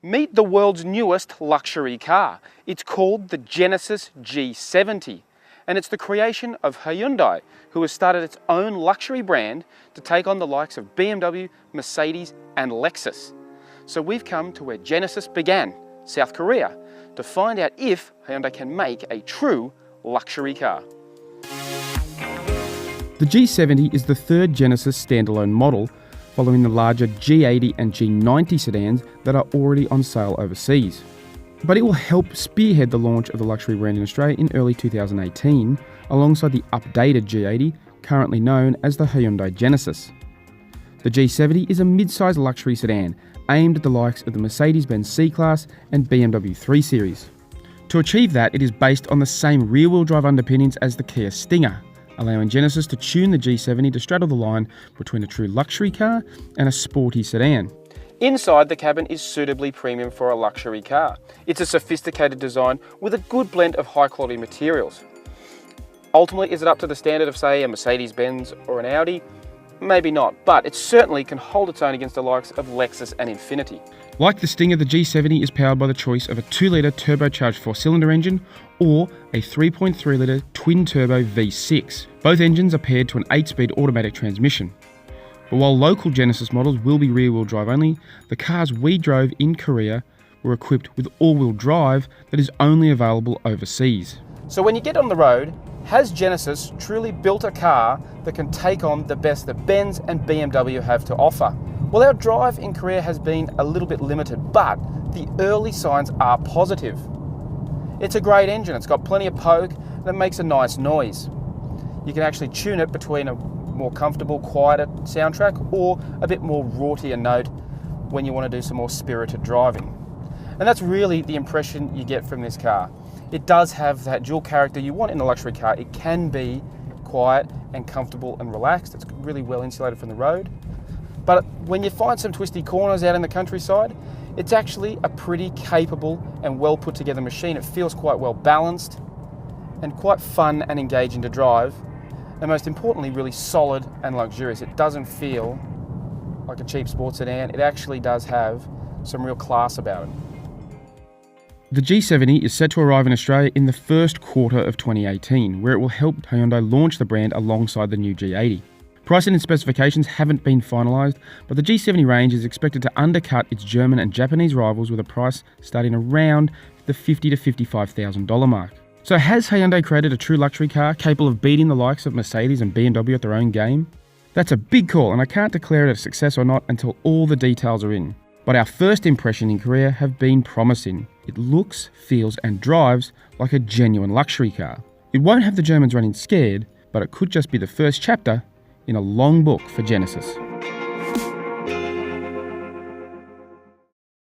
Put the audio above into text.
Meet the world's newest luxury car. It's called the Genesis G70, and it's the creation of Hyundai, who has started its own luxury brand to take on the likes of BMW, Mercedes, and Lexus. So we've come to where Genesis began, South Korea, to find out if Hyundai can make a true luxury car. The G70 is the third Genesis standalone model, following the larger G80 and G90 sedans that are already on sale overseas. But it will help spearhead the launch of the luxury brand in Australia in early 2018, alongside the updated G80, currently known as the Hyundai Genesis. The G70 is a mid-size luxury sedan aimed at the likes of the Mercedes-Benz C-Class and BMW 3 Series. To achieve that, it is based on the same rear-wheel drive underpinnings as the Kia Stinger, allowing Genesis to tune the G70 to straddle the line between a true luxury car and a sporty sedan. Inside, the cabin is suitably premium for a luxury car. It's a sophisticated design with a good blend of high-quality materials. Ultimately, is it up to the standard of, say, a Mercedes-Benz or an Audi? Maybe not, but it certainly can hold its own against the likes of Lexus and Infiniti. Like the Stinger, the G70 is powered by the choice of a 2-litre turbocharged 4-cylinder engine or a 3.3-litre twin-turbo V6. Both engines are paired to an 8-speed automatic transmission. But while local Genesis models will be rear-wheel drive only, the cars we drove in Korea were equipped with all-wheel drive that is only available overseas. So when you get on the road, has Genesis truly built a car that can take on the best that Benz and BMW have to offer? Well, our drive in Korea has been a little bit limited, but the early signs are positive. It's a great engine, it's got plenty of poke, and it makes a nice noise. You can actually tune it between a more comfortable, quieter soundtrack or a bit more raughtier note when you want to do some more spirited driving. And that's really the impression you get from this car. It does have that dual character you want in a luxury car. It can be quiet and comfortable and relaxed. It's really well insulated from the road. But when you find some twisty corners out in the countryside, it's actually a pretty capable and well put together machine. It feels quite well balanced and quite fun and engaging to drive. And most importantly, really solid and luxurious. It doesn't feel like a cheap sports sedan. It actually does have some real class about it. The G70 is set to arrive in Australia in the first quarter of 2018, where it will help Hyundai launch the brand alongside the new G80. Pricing and specifications haven't been finalised, but the G70 range is expected to undercut its German and Japanese rivals with a price starting around the $50,000 to $55,000 mark. So has Hyundai created a true luxury car capable of beating the likes of Mercedes and BMW at their own game? That's a big call, and I can't declare it a success or not until all the details are in. But our first impression in Korea have been promising. It looks, feels and drives like a genuine luxury car. It won't have the Germans running scared, but it could just be the first chapter in a long book for Genesis.